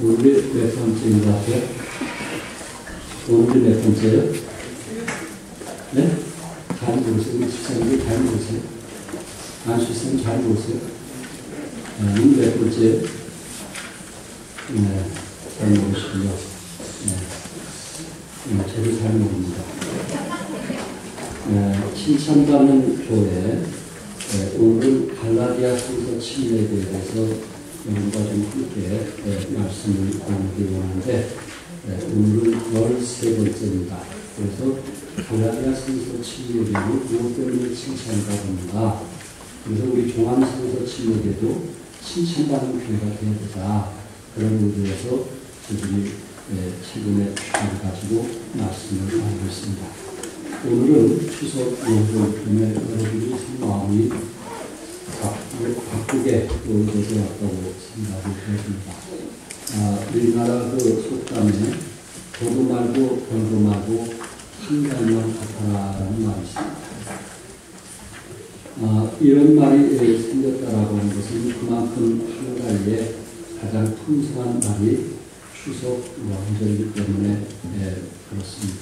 오늘이 몇 번째인 것 같아요? 오늘이 몇 번째예요? 네? 잘 모르세요. 우리 집사님들 잘 모르세요? 안수쌤 잘 모르세요? 오늘 몇 번째예요? 네, 잘 모르시고요. 저도 잘 모릅니다. 칭찬받는 교회, 오늘은 갈라디아서서 침례에 대해서 여러분과 좀 함께 말씀을 나누기 원하는데, 오늘은 13번째입니다. 그래서 갈라디아서서 침례교회는 무엇 때문에 칭찬받는가? 그래서 우리 종합성서 침례교회도 칭찬받는 교회가 되어야 되자, 그런 의도에서 저들이 최근에 주제를 가지고 말씀을 나누고 있습니다. 오늘은 추석 명절 때문에 여러분이 마음이 바쁘게 오래돼서 왔다고 생각이 되었습니다. 우리나라 그 속담에 도도 말고 별도 말고 한 달만 같아라라는 말이 있습니다. 이런 말이 생겼다라고 하는 것은 그만큼 한 달에 가장 풍성한 날이 추석 명절이기 때문에 그렇습니다.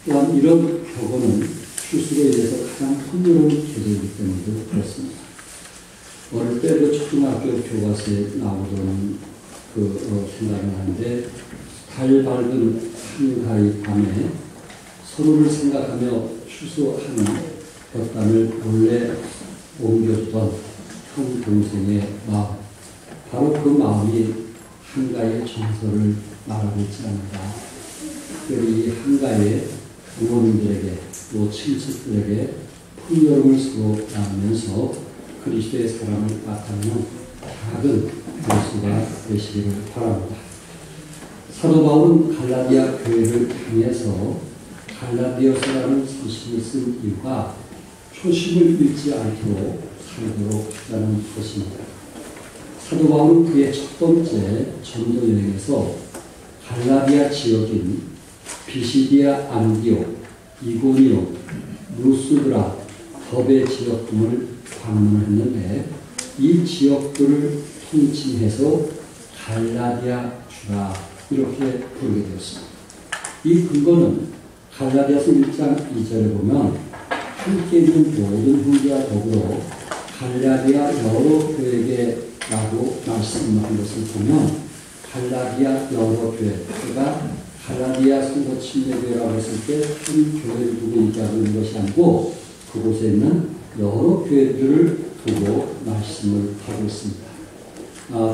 또한 이런 격언은 추수로 인해서 가장 풍요로운 계절이기 때문에도 그렇습니다. 어릴 때 그 초등학교 교과서에 나오던 생각이 나는데, 달 밝은 한가위 밤에 서로를 생각하며 추수하는 곁담을 몰래 옮겨주던 형 동생의 마음, 바로 그 마음이 한가위의 정서를 말하고 있지 않는가. 특별히 이 한가위에 부모님들에게 또 친척들에게 풍요로움을 서로 나누면서 그리스도의 사랑을 나타내는 작은 모습가 되시기를 바랍니다. 사도 바울은 갈라디아 교회를 향해서 갈라디아서라는 서신을 쓴 이유가 초심을 잃지 않도록 살도록 하자는 것입니다. 사도 바울은 그의 첫 번째 전도 여행에서 갈라디아 지역인 비시디아, 안디옥, 이고니온, 루스드라, 더베 지역 등을 방문했는데, 이 지역들을 통칭해서 갈라디아 주라 이렇게 부르게 되었습니다. 이 근거는 갈라디아서 1장 2절에 보면 함께 있는 모든 형제와 더불어 갈라디아 여러 교회에게라고 말씀한 것을 보면, 갈라디아 여러 교회가 갈라디아 성도 침례교회라고 했을 때 한 교회를 두고 얘기하고 있는 것이 아니고 그곳에 있는 여러 교회들을 두고 말씀을 하고 있습니다.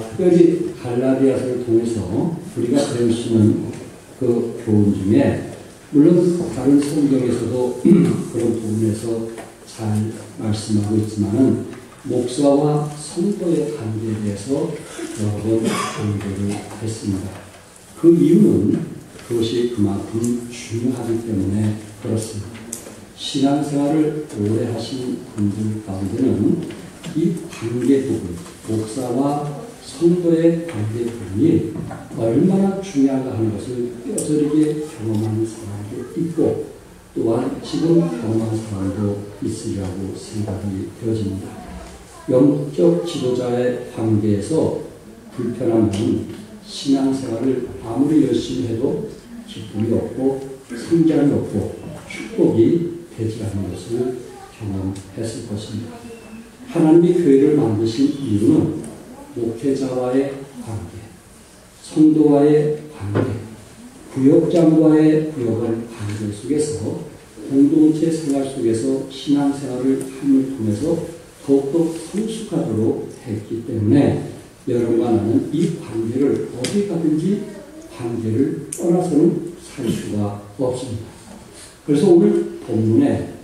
특별히 갈라디아서를 통해서 우리가 배울 수 있는 그 교훈 중에, 물론 다른 성경에서도 그런 부분에서 잘 말씀하고 있지만은 목사와 성도의 관계에 대해서 여러 번 강조를 했습니다. 그 이유는 그것이 그만큼 중요하기 때문에 그렇습니다. 신앙생활을 오래 하신 분들 가운데는 이 관계 부분, 목사와 성도의 관계 부분이 얼마나 중요한가 하는 것을 뼈저리게 경험하는 사람도 있고, 또한 지금 경험한 사람도 있으리라고 생각이 되어집니다. 영적 지도자의 관계에서 불편함은 신앙생활을 아무리 열심히 해도 기쁨이 없고 성장이 없고 축복이 되지 않는 것을 경험했을 것입니다. 하나님이 교회를 만드신 이유는 목회자와의 관계, 성도와의 관계, 구역장과의 구역의 관계 속에서 공동체 생활 속에서 신앙생활을 함을 통해서 더욱더 성숙하도록 했기 때문에 여러분과 나는 이 관계를 어디 가든지 관계를 떠나서는 살 수가 없습니다. 그래서 오늘 본문에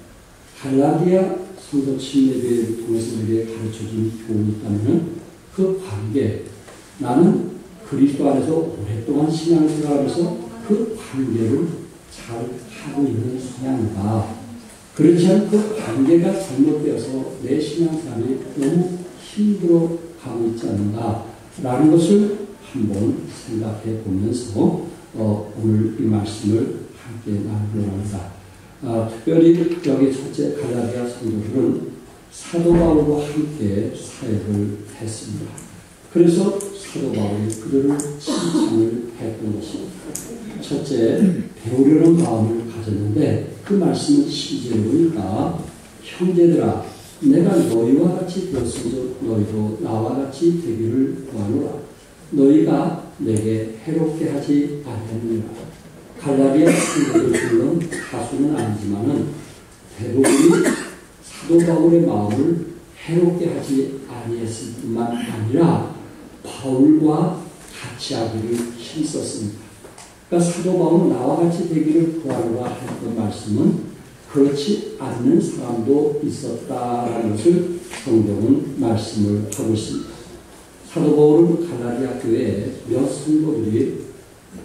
갈라디아 성도 침례교회를 통해서 우리에게 가르쳐준 교훈이 있다면 그 관계, 나는 그리스도 안에서 오랫동안 신앙생활하면서 그 관계를 잘 하고 있는 성향인가, 그렇지 않은 그 관계가 잘못되어서 내 신앙생활이 너무 힘들어 가고 있지 않는가 라는 것을 한번 생각해 보면서 오늘 이 말씀을 함께 나누려고 합니다. 특별히 여기 첫째 갈라디아 성도들은 사도 바울과 함께 사역을 했습니다. 그래서 사도 바울이 그들을 칭찬을 했던 것입니다. 첫째, 배우려는 마음을 가졌는데 그 말씀은 시제로 보니까 형제들아 내가 너희와 같이 되었은즉 너희도 나와 같이 되기를 구하노라. 너희가 내게 해롭게 하지 않았느니라. 갈라디아 친구들 물론 다수는 아니지만은 대부분이 사도 바울의 마음을 해롭게 하지 아니했을 뿐만 아니라 바울과 같이 하기를 힘썼습니다. 그러니까 사도 바울은 나와 같이 되기를 구하노라 했던 말씀은 그렇지 않는 사람도 있었다라는 것을 성경은 말씀을 하고 있습니다. 사도 바울은 갈라디아 교회에 몇 성도들이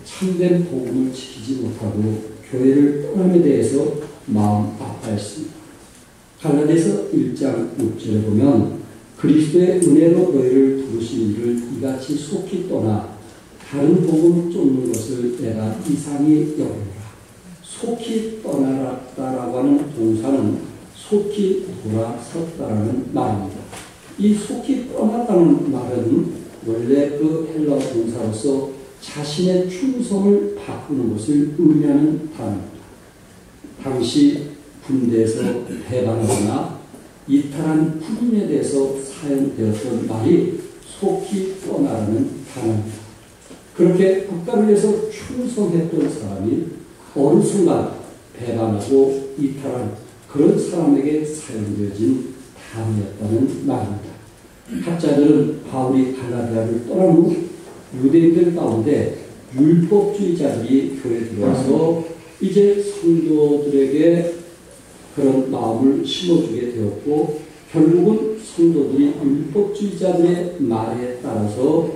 참된 복음을 지키지 못하고 교회를 떠남에 대해서 마음 아파했습니다. 갈라디아서 1장 6절에 보면 그리스도의 은혜로 너희를 부르신 이를 이같이 속히 떠나 다른 복음을 쫓는 것을 내가 이상히 여기노라. 속히 떠나라라고 하는 동사는 속히 돌아섰다라는 말입니다. 이 속히 떠났다는 말은 원래 그 헬라어 동사로서 자신의 충성을 바꾸는 것을 의미하는 단어입니다. 당시 군대에서 배반하거나 이탈한 군인에 대해서 사용되었던 말이 속히 떠나라는 단어입니다. 그렇게 국가를 위해서 충성했던 사람이 어느 순간 배반하고 이탈한 그런 사람에게 사용되어진 단어였다는 말입니다. 학자들은 바울이 갈라디아를 떠난 후 유대인들 가운데 율법주의자들이 교회에 들어와서 이제 성도들에게 그런 마음을 심어주게 되었고 결국은 성도들이 율법주의자들의 말에 따라서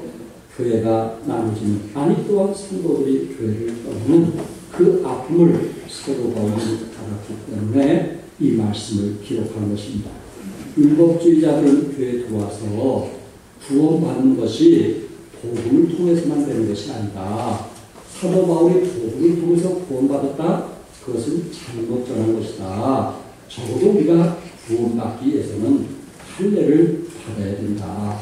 교회가 나눠지는 아니 또한 성도들이 교회를 떠나는 그 아픔을 사도 바울이 알았기 때문에 이 말씀을 기록한 것입니다. 율법주의자들은 교회에 들어와서 구원받는 것이 복음을 통해서만 되는 것이 아니다. 사도 바울이 복음을 통해서 구원받았다? 그것은 잘못 전한 것이다. 적어도 우리가 구원받기 위해서는 할례를 받아야 된다.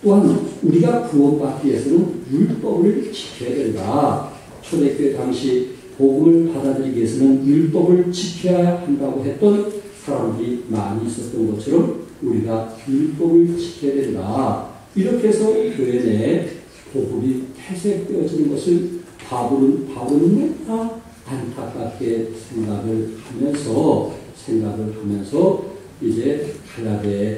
또한 우리가 구원받기 위해서는 율법을 지켜야 된다. 초대교회 당시 복음을 받아들이기 위해서는 율법을 지켜야 한다고 했던 사람들이 많이 있었던 것처럼 우리가 율법을 지켜야 된다. 이렇게 해서 교회 내에 복음이 퇴색되어지는 것을 바울은 너무나 안타깝게 생각을 하면서 이제 갈라디아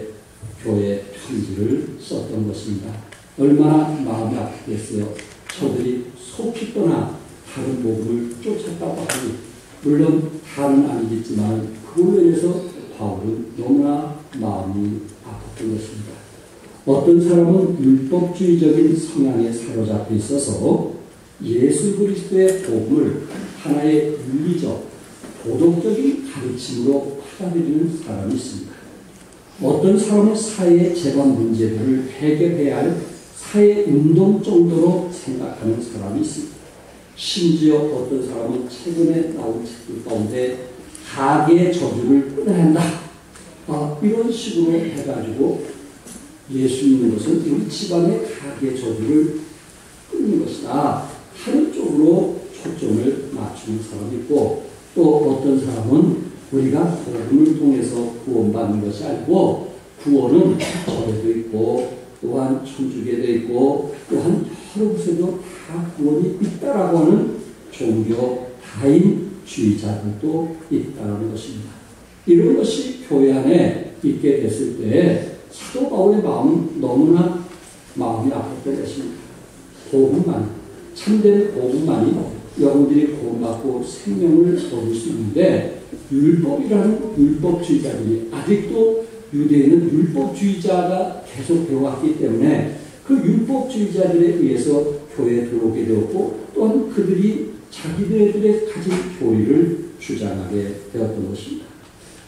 교회 편지를 썼던 것입니다. 얼마나 마음이 아프겠어요. 저들이 속히 떠나 다른 복음을 쫓았다고 하니 물론 다는 아니겠지만 그걸로 인해서 바울은 너무나 마음이 아팠던 것입니다. 어떤 사람은 율법주의적인 성향에 사로잡혀 있어서 예수 그리스도의 복음을 하나의 윤리적, 도덕적인 가르침으로 받아들이는 사람이 있습니다. 어떤 사람은 사회의 재반 문제들을 해결해야 할 사회 운동 정도로 생각하는 사람이 있습니다. 심지어 어떤 사람은 최근에 나온 책들 가운데 가계의 저주를 끊어야 한다. 이런 식으로 해가지고 예수 믿는 것은 우리 집안의 가계의 저주를 끊는 것이다. 하는 쪽으로 초점을 맞추는 사람이 있고 또 어떤 사람은 우리가 복음을 통해서 구원받는 것이 아니고 구원은 절에도 있고 또한 천주교에도 있고 또한 여러 곳에도 다 구원이 있다라고 하는 종교 다인주의자들도 있다는 것입니다. 이런 것이 교회 안에 있게 됐을 때 사도 바울의 마음은 너무나 마음이 아팠던 것입니다. 복음만, 참된 복음만이 영혼들이 구원받고 생명을 얻을 수 있는데 율법이라는 율법주의자들이 아직도 유대인은 율법주의자가 계속 되어왔기 때문에 그 율법주의자들에 의해서 교회에 들어오게 되었고 또한 그들이 자기들의 가진 교리를 주장하게 되었던 것입니다.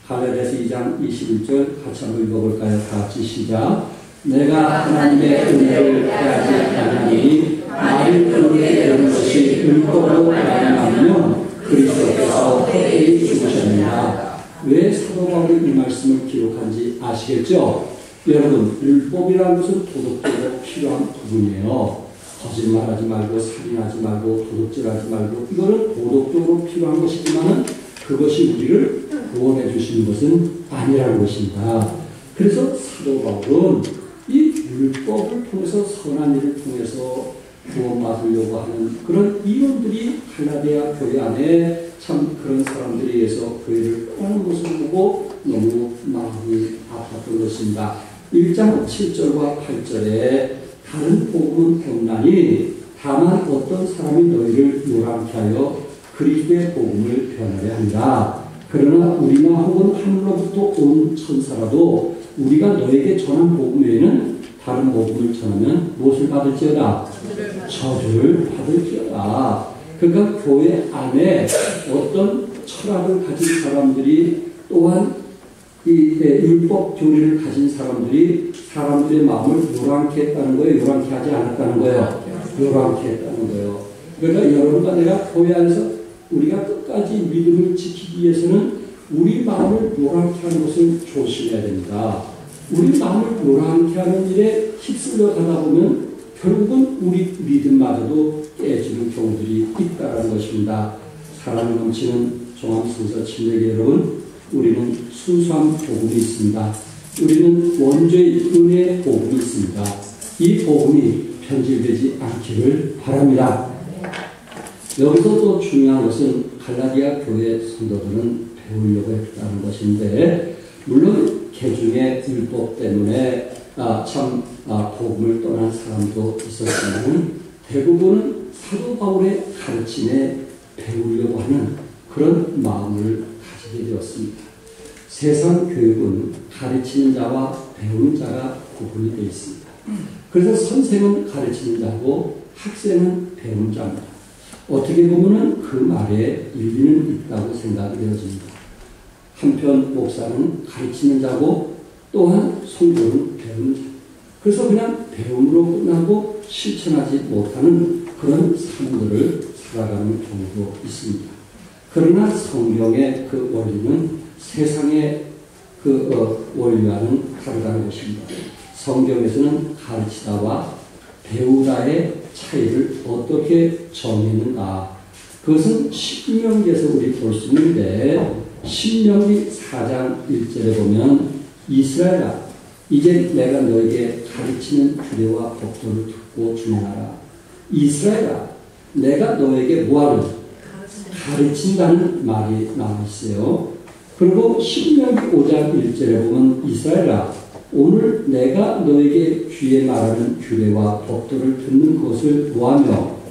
갈라디아서 2장 21절 같이 한번 읽어볼까요? 다 같이 시작. 내가 하나님의 은혜를 빼앗지 않으니 나를 그렇게 되는 것이 율법으로 말미암으면 그리스도께서 회개히 죽으셨느냐. 왜 사도 바울이 이 말씀을 기록한지 아시겠죠? 여러분, 율법이라는 것은 도덕적으로 필요한 부분이에요. 거짓말하지 말고, 살인하지 말고, 도둑질하지 말고, 이거는 도덕적으로 필요한 것이지만은 그것이 우리를 구원해 주시는 것은 아니라는 것입니다. 그래서 사도 바울은 이 율법을 통해서 선한 일을 통해서 구원받으려고 하는 그런 이론들이 갈라디아 교회 안에 참 그런 사람들에 의해서 교회를 떠나는 것을 보고 너무 마음이 아팠던 것입니다. 1장 7절과 8절에 다른 복음은 없나니 다만 어떤 사람이 너희를 요란케 하여 그리스도의 복음을 변하려 한다. 그러나 우리나 혹은 하늘로부터 온 천사라도 우리가 너에게 전한 복음 외에는 다른 복음을 전하면 무엇을 받을지어다? 저주를 받을지어다. 그러니까 교회 안에 어떤 철학을 가진 사람들이 또한 이 율법 교리를 가진 사람들이 사람들의 마음을 요란케 했다는 거예요? 요란케 하지 않았다는 거예요? 요란케 했다는 거예요. 그러니까 여러분과 내가 교회 안에서 우리가 끝까지 믿음을 지키기 위해서는 우리 마음을 요란케 하는 것을 조심해야 됩니다. 우리 마음을 요란케 하는 일에 휩쓸려 가다 보면 결국은 우리 믿음마저도 깨지는 경우들이 있다는 것입니다. 사랑을 넘치는 종합성서 침례교 여러분, 우리는 순수한 복음이 있습니다. 우리는 원죄의 은혜의 복음이 있습니다. 이 복음이 편질되지 않기를 바랍니다. 여기서 또 중요한 것은 갈라디아 교회 성도들은 배우려고 했다는 것인데, 물론 개중의 율법 때문에 복음을 떠난 사람도 있었지만 대부분은 사도 바울의 가르침에 배우려고 하는 그런 마음을 가지게 되었습니다. 세상 교육은 가르치는 자와 배우는 자가 구분이 되어 있습니다. 그래서 선생은 가르치는 자고 학생은 배우는 자입니다. 어떻게 보면 그 말에 일리는 있다고 생각이 되어집니다. 한편 목사는 가르치는 자고 또한 성도는 배우는 자. 그래서 그냥 배움으로 끝나고 실천하지 못하는 그런 삶들을 살아가는 경우도 있습니다. 그러나 성경의 그 원리는 세상의 그 원리와는 다르다는 것입니다. 성경에서는 가르치다와 배우다의 차이를 어떻게 정했는가? 그것은 신명기에서 우리 볼 수 있는데, 신명기 4장 1절에 보면 이스라엘아, 이제 내가 너에게 가르치는 규례와 법도를 듣고 준행하라. 이스라엘아, 내가 너에게 뭐하는? 가르친다는 말이 나와 있어요. 그리고 신명기 5장 1절에 보면 이스라엘아, 오늘 내가 너에게 귀에 말하는 규례와 법도를 듣는 것을 뭐하며?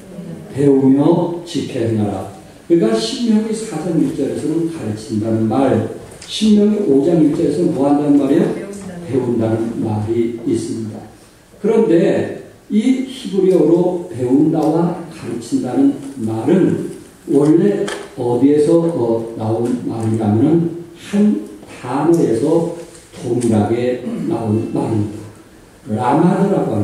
배우며 지켜 행하라. 그러니까 신명기 4장 1절에서는 가르친다는 말, 신명기 5장 1절에서는 뭐 한다는 말이에요? 배운다는 말이 있습니다. 그런데 이 히브리어로 배운다와 가르친다는 말은 원래 어디에서 나온 말이냐면 한 단어에서 동일하게 나온 말입니다. 라마드라고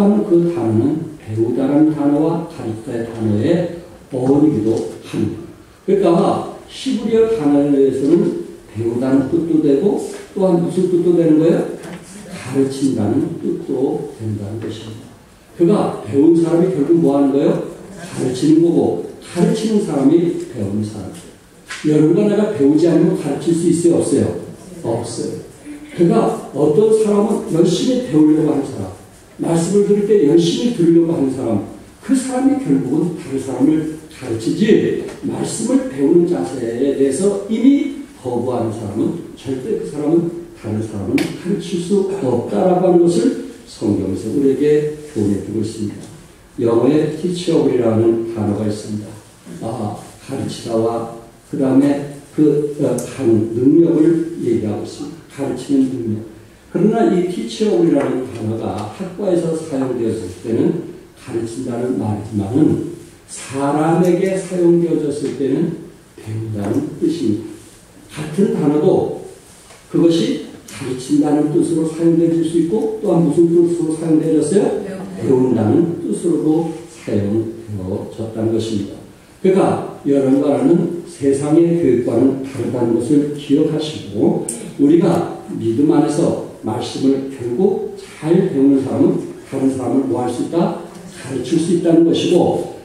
하는 그 단어는 배우다라는 단어와 가르치다의 단어의 어원이기도 합니다. 그러니까 히브리어 단어에서는 배우다는 뜻도 되고 또한 무슨 뜻도 되는 거예요? 가르친다는 뜻도 된다는 것입니다. 그가 배운 사람이 결국 뭐 하는 거예요? 가르치는 거고, 가르치는 사람이 배우는 사람이에요. 여러분과 내가 배우지 않으면 가르칠 수 있어요? 없어요? 없어요. 그가 어떤 사람은 열심히 배우려고 하는 사람, 말씀을 들을 때 열심히 들으려고 하는 사람, 그 사람이 결국은 다른 사람을 가르치지, 말씀을 배우는 자세에 대해서 이미 거부하는 사람은 절대 그 사람은 다른 사람은 가르칠 수 없다라고 하는 것을 성경에서 우리에게 교훈해주고 있습니다. 영어에 teachable이라는 단어가 있습니다. 가르치다와 그 다음에 하는 능력을 얘기하고 있습니다. 가르치는 능력. 그러나 이 teachable이라는 단어가 학과에서 사용되었을 때는 가르친다는 말이지만은 사람에게 사용되어졌을 때는 배운다는 뜻입니다. 같은 단어도 그것이 가르친다는 뜻으로 사용되어질 수 있고 또한 무슨 뜻으로 사용되어졌어요? 배운다는 뜻으로도 사용되어졌다는 것입니다. 그러니까 여러분과는 세상의 교육과는 다르다는 것을 기억하시고 우리가 믿음 안에서 말씀을 결국 잘 배우는 사람은 다른 사람을 뭐 할 수 있다? 가르칠 수 있다는 것이고,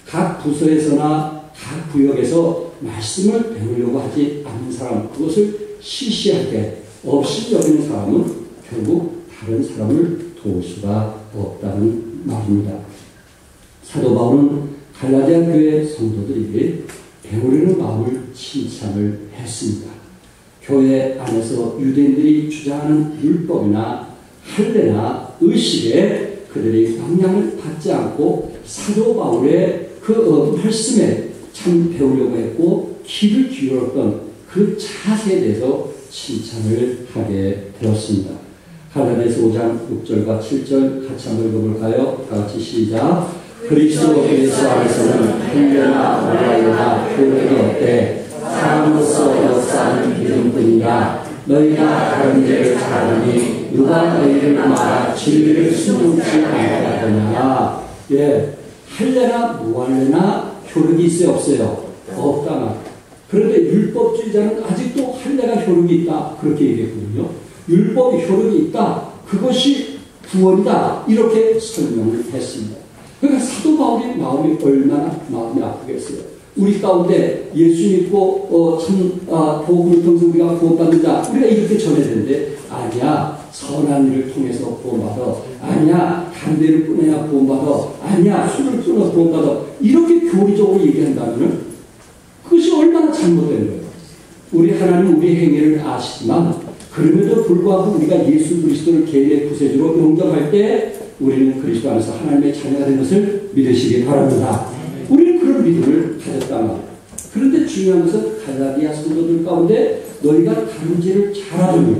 각 부서에서나 각 구역에서 말씀을 배우려고 하지 않는 사람, 그것을 시시하게 없이 여기는 사람은 결국 다른 사람을 도울 수가 없다는 말입니다. 사도 바울은 갈라디아 교회 성도들이 배우려는 마음을 칭찬을 했습니다. 교회 안에서 유대인들이 주장하는 율법이나 할례나 의식에 그들이 영향을 받지 않고 사도 바울의 그 말씀에 참 배우려고 했고 귀를 기울였던 그 자세에 대해서 칭찬을 하게 되었습니다. 갈라디아서 5장 6절과 7절 같이 한번 읽어볼까요? 다 같이 시작. 그리스도 예수 안에서는 할례나 원하여나 교회가 없되 사람으로서 역사하는 믿음뿐이라. 너희가 다른 데를 잘하니 누가 너희를 말아 진리를 숨기지 않겠느냐. 예, 할례나 무할례나 효력이 있어요, 없어요? 없다. 그런데 율법주의자는 아직도 할례가 효력이 있다, 그렇게 얘기했거든요. 율법이 효력이 있다, 그것이 구원이다, 이렇게 설명을 했습니다. 그러니까 사도 바울의 마음이 얼마나 마음이 아프겠어요. 우리 가운데 예수 믿고 복음을 통해서 우리가 구원받는 자, 우리가 이렇게 전해야 되는데, 아니야, 선한 일을 통해서 구원받아, 아니야, 담배를 끊어야 구원받아, 아니야, 술을 끊어 구원받아, 이렇게 교리적으로 얘기한다면 그것이 얼마나 잘못된 거예요. 우리 하나님 우리 행위를 아시지만 그럼에도 불구하고 우리가 예수 그리스도를 개인의 구세주로 영접할 때 우리는 그리스도 안에서 하나님의 자녀가 된 것을 믿으시기 바랍니다. 우리는 그런 믿음을 가졌단 말이에요. 그런데 중요한 것은 갈라디아 성도들 가운데 너희가 다름질을 잘하더니,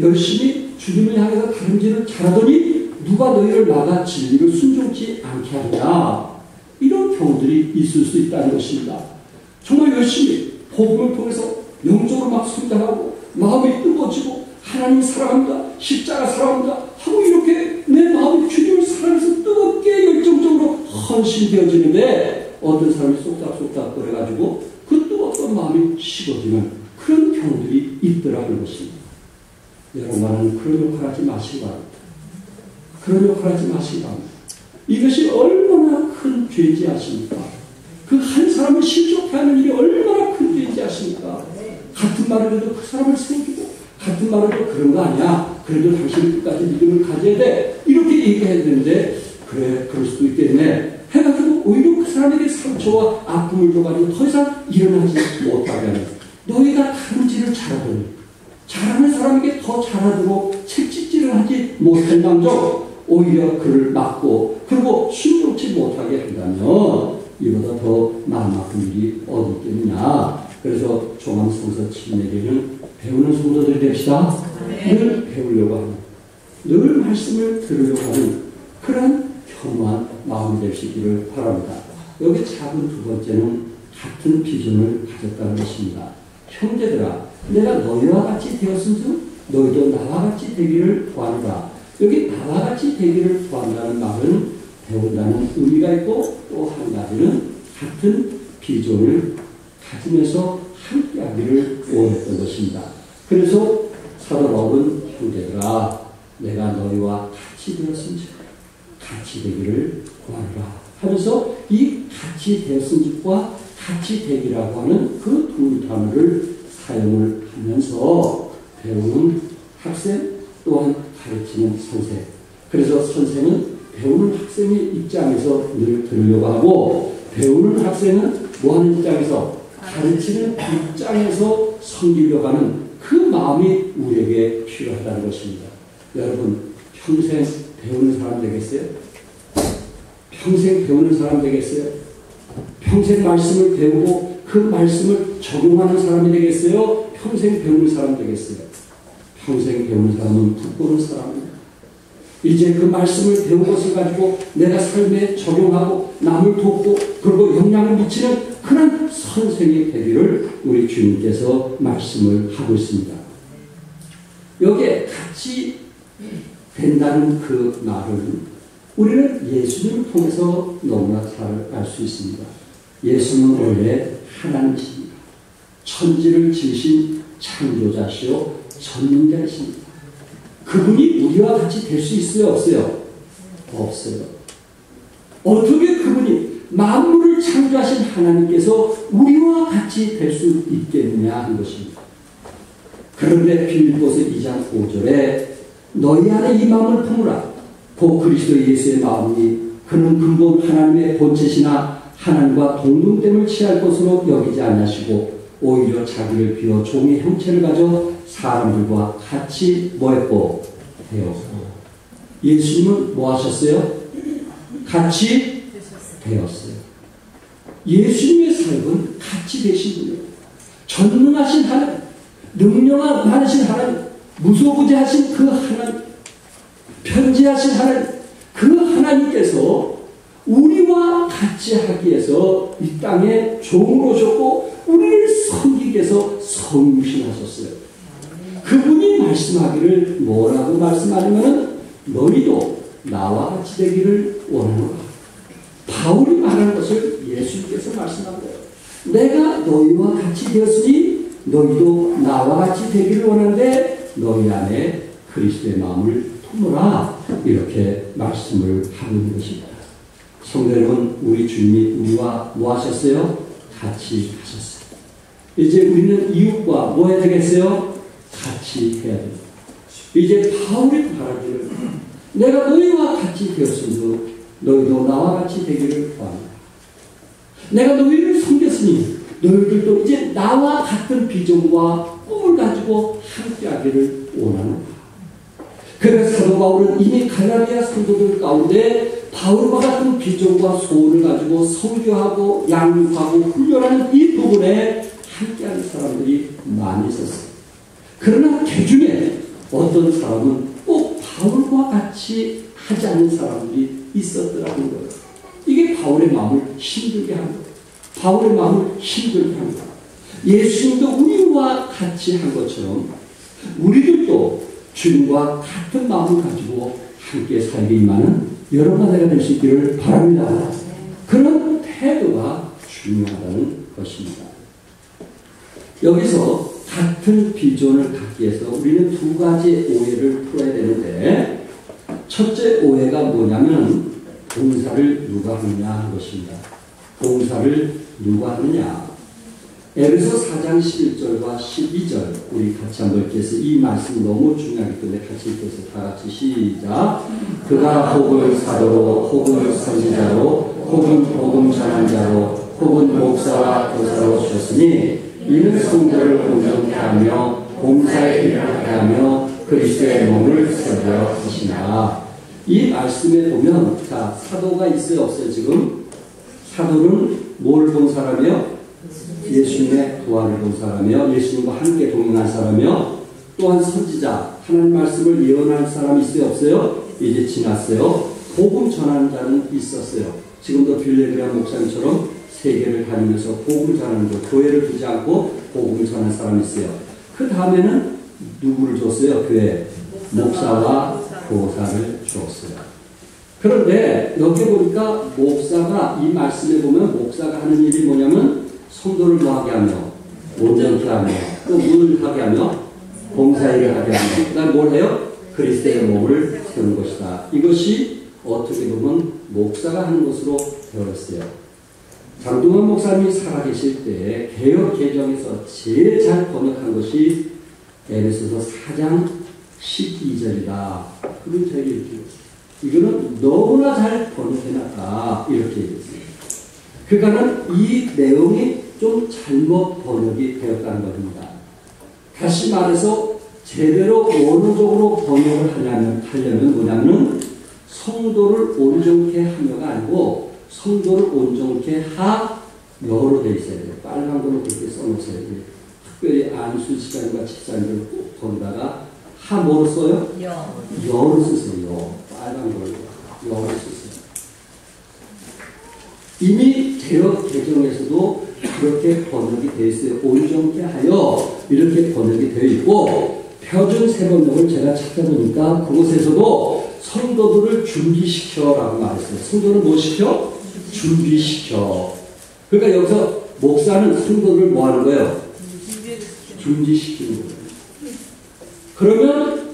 열심히 주님을 향해서 다름질을 잘하더니 누가 너희를 막아 진리를 순종치 않게 하느냐, 이런 경우들이 있을 수 있다는 것입니다. 정말 열심히 복음을 통해서 영적으로 막 성장하고 마음이 뜨거워지고 하나님 사랑합니다, 십자가 사랑합니다 하고 이렇게 내 마음이 주님을 사랑해서 뜨겁게 열정적으로 헌신되어지는데 어떤 사람이 쏙닥쏙닥 거려가지고 그 뜨겁던 마음이 식어지는 그런 경우들이 있더라는 것입니다. 여러분은 그런 역할 하지 마시기 바랍니다. 그런 역할 하지 마시기 바랍니다. 이것이 얼마나 큰 죄인지 아십니까? 그 한 사람을 실족해 하는 일이 얼마나 큰 죄인지 아십니까? 같은 말을 해도 그 사람을 세우고, 같은 말을 해도 그런 거 아니야, 그래도 당신은 끝까지 믿음을 가져야 돼, 이렇게 얘기해야 되는데, 그래, 그럴 수도 있겠네 해가지고 오히려 그 사람에게 상처와 아픔을 줘가지고 더 이상 일어나지 못하게 하는, 너희가 다름질을 잘하더니 잘하는 사람에게 더 잘하도록 채찍질을 하지 못할 망정 오히려 그를 막고 그리고 순종치 못하게 한다면 이보다 더 마음 아픈 일이 어디 있겠느냐. 그래서 종합성서 7내기는 배우는 성도들이 됩시다. 늘 배우려고 하는, 늘 말씀을 들으려고 하는 그런 겸허한 마음이 될 수 있기를 바랍니다. 여기 작은 두 번째는 같은 비전을 가졌다는 것입니다. 형제들아, 내가 너희와 같이 되었은즉 너희도 나와 같이 되기를 구하노라. 여기 나와 같이 되기를 구한다는 말은 배운다는 의미가 있고, 또 한 가지는 같은 비전을 가지면서 함께하기를 원했던 것입니다. 그래서 사도 바울은 형제들아, 내가 너희와 같이 되었은즉 같이 되기를 구하노라 하면서 이 같이 되었은즉과 같이 되기라고 하는 그 두 단어를 사용을 하면서 배우는 학생 또한 가르치는 선생, 그래서 선생은 배우는 학생의 입장에서 늘 들으려고 하고 배우는 학생은 뭐하는 입장에서, 가르치는 입장에서 섬기려고 하는 그 마음이 우리에게 필요하다는 것입니다. 여러분, 평생 배우는 사람 되겠어요? 평생 배우는 사람 되겠어요? 평생 말씀을 배우고 그 말씀을 적용하는 사람이 되겠어요? 평생 배우는 사람 되겠어요? 평생 배우는 사람은 부끄러운 사람입니다. 이제 그 말씀을 배운 것을 가지고 내가 삶에 적용하고 남을 돕고 그리고 영향을 미치는 그런 선생이 되기를 우리 주님께서 말씀을 하고 있습니다. 여기에 같이 된다는 그 말은 우리는 예수님을 통해서 너무나 잘 알 수 있습니다. 예수는 원래 하나님이십니다. 천지를 지으신 창조자시오 전능자이십니다. 그분이 우리와 같이 될 수 있어요? 없어요? 없어요. 어떻게 그분이 만물을 창조하신 하나님께서 우리와 같이 될 수 있겠느냐 하는 것입니다. 그런데 빌립보서 2장 5절에 너희 안에 이 마음을 품으라. 곧 그리스도 예수의 마음이 그는 근본 하나님의 본체시나 하나님과 동등됨을 취할 것으로 여기지 않으시고 오히려 자기를 비워 종의 형체를 가져 사람들과 같이 뭐했고 되었고. 예수님은 뭐 하셨어요? 같이 되었어요. 예수님의 삶은 같이 되신 분이에요. 전능하신 하나님, 능력 많으신 하나님, 무소부재하신 그 하나님, 편지하신 하나님, 그 하나님께서 우리와 같이 하기 위해서 이 땅에 종으로 오셨고 우리를 섬기기 위해서 성육신하셨어요. 그분이 말씀하기를 뭐라고 말씀하냐면 너희도 나와 같이 되기를 원하노라. 바울이 말하는 것을 예수님께서 말씀한 거예요. 내가 너희와 같이 되었으니 너희도 나와 같이 되기를 원하는데 너희 안에 그리스도의 마음을 품으라. 이렇게 말씀을 하고 있는 것입니다. 성도 여러분, 우리 주님이 우리와 뭐 하셨어요? 같이 하셨어요. 이제 우리는 이웃과 뭐 해야 되겠어요? 같이 해야 됩니다. 이제 바울이 말하기를 내가 너희와 같이 되었으므로 너희도 나와 같이 되기를 원한다. 내가 너희를 섬겼으니 너희들도 이제 나와 같은 비전과 꿈을 가지고 함께하기를 원하노라. 그래서 사도 바울은 이미 갈라디아 성도들 가운데 바울과 같은 비전과 소원을 가지고 선교하고 양육하고 훈련하는 이 부분에 함께하는 사람들이 많이 있었어요. 그러나 그 중에 어떤 사람은 꼭 바울과 같이 하지 않는 사람들이 있었더라는 거예요. 이게 바울의 마음을 힘들게 한 거예요. 바울의 마음을 힘들게 한 거예요. 예수님도 우리와 같이 한 것처럼 우리들도 주님과 같은 마음을 가지고 함께 살게 임하는 여러분 내가 될 수 있기를 바랍니다. 그런 태도가 중요하다는 것입니다. 여기서 같은 비전을 갖기 위해서 우리는 두 가지 오해를 풀어야 되는데 첫째 오해가 뭐냐면 봉사를 누가 하느냐 하는 것입니다. 봉사를 누가 하느냐. 에베소 4장 11절과 12절 우리 같이 한번 읽겠습니다. 이 말씀 너무 중요하기 때문에 같이 읽겠습니다. 다 같이 시작. 그가 혹은 사도로 혹은 선지자로 혹은 복음 전한 자로 혹은 목사와 교사로 주셨으니 이는 성도를 온전케 하며 봉사에 일하게 하며 그리스도의 몸을 세우려 하시나. 이 말씀에 보면 자 사도가 있어요 없어요? 지금 사도는 뭘 본 사람이요? 예수님의 부활을 본 사람이요, 예수님과 함께 동행한 사람이요, 또한 선지자, 하나님 말씀을 예언할 사람이 있어요 없어요? 이제 지났어요. 복음 전하는 자는 있었어요. 지금도 빌레그람 목사님처럼 세계를 다니면서 복음 전하는 거, 교회를 두지 않고 복음 전하는 사람이 있어요. 그 다음에는 누구를 줬어요? 교회 목사와 교사를 줬어요. 그런데 여기 보니까 목사가 이 말씀에 보면 목사가 하는 일이 뭐냐면 성도를 뭐하게 하며 온전케 하며 또 뭘 하게 하며 봉사일을 하게 하며 그다음 뭘 해요? 그리스도의 몸을 세우는 것이다. 이것이 어떻게 보면 목사가 하는 것으로 되어 있어요. 장동원 목사님이 살아계실 때 개역 개정에서 제일 잘 번역한 것이 에베소서 4장 12절이다. 그건 제가 이렇게 이거는 너무나 잘 번역해놨다 이렇게 얘기했어요. 그러니까는 이 내용이 좀 잘못 번역이 되었다는 겁니다. 다시 말해서 제대로 원어적으로 번역을 하려면 뭐냐면 성도를 온전케 하며가 아니고 성도를 온전케 하여로 되어 있어야 돼요. 빨간 걸로 그렇게 써놓으셔야 돼요. 특별히 안수 시간과 집사님들 꼭 거기다가 하 뭐로 써요? 여로 쓰세요. 빨간 걸로 여로 쓰세요. 이미 개역 개정에서도 그렇게 번역이 되어 있어요. 온전케 하여 이렇게 번역이 되어 있고 표준 세번역을 제가 찾아보니까 그곳에서도 성도들을 준비시켜라고 말했어요. 성도를 뭐 시켜? 준비시켜. 그러니까 여기서 목사는 성도를 뭐 하는 거예요? 준비시키는 거예요. 그러면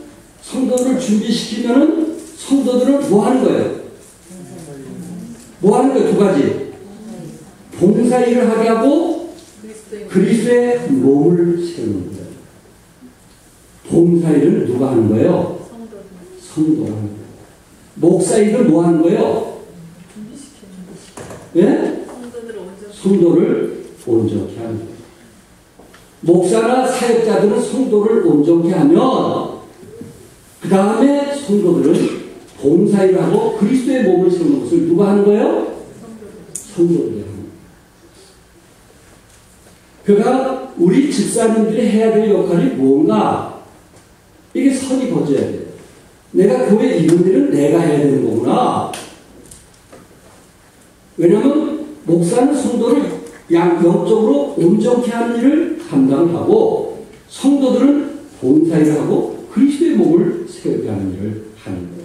성도를 준비시키면은 성도들은 뭐 하는 거예요? 뭐 하는 거예요? 두 가지. 봉사 일을 하게 하고 그리스도의 몸을 세우는 거예요. 봉사 일을 누가 하는 거예요? 성도가 하는 거예요. 목사 일을 뭐 하는 거예요? 예? 성도를 온전케 하는 거예요. 목사나 사역자들은 성도를 온전케 하면 그 다음에 성도들은 봉사일을 하고 그리스도의 몸을 세우는 것을 누가 하는 거예요? 성도들이 하는 거예요. 그가 우리 집사님들이 해야 될 역할이 뭔가 이게 선이 거져야 돼요. 내가 교회 이런 일은 내가 해야 되는 거구나. 왜냐하면 목사는 성도를 영적으로 온전케 하는 일을 감당을 하고 성도들은 봉사일을 하고 그리스도의 몸을 세우게 하는 일을 하는 거예요.